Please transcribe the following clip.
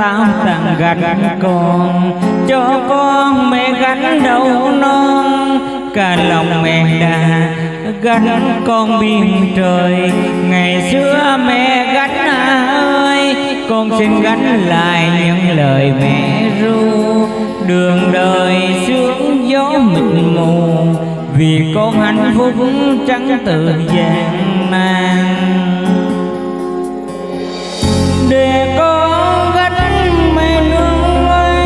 tao tặng gánh con cho con mẹ gánh đầu non, cả lòng mẹ đã gánh con biên trời. Ngày xưa mẹ gánh ơi, con xin gánh lại những lời mẹ ru. Đường đời sương gió mịt mù, vì con hạnh phúc chẳng từ gian nan.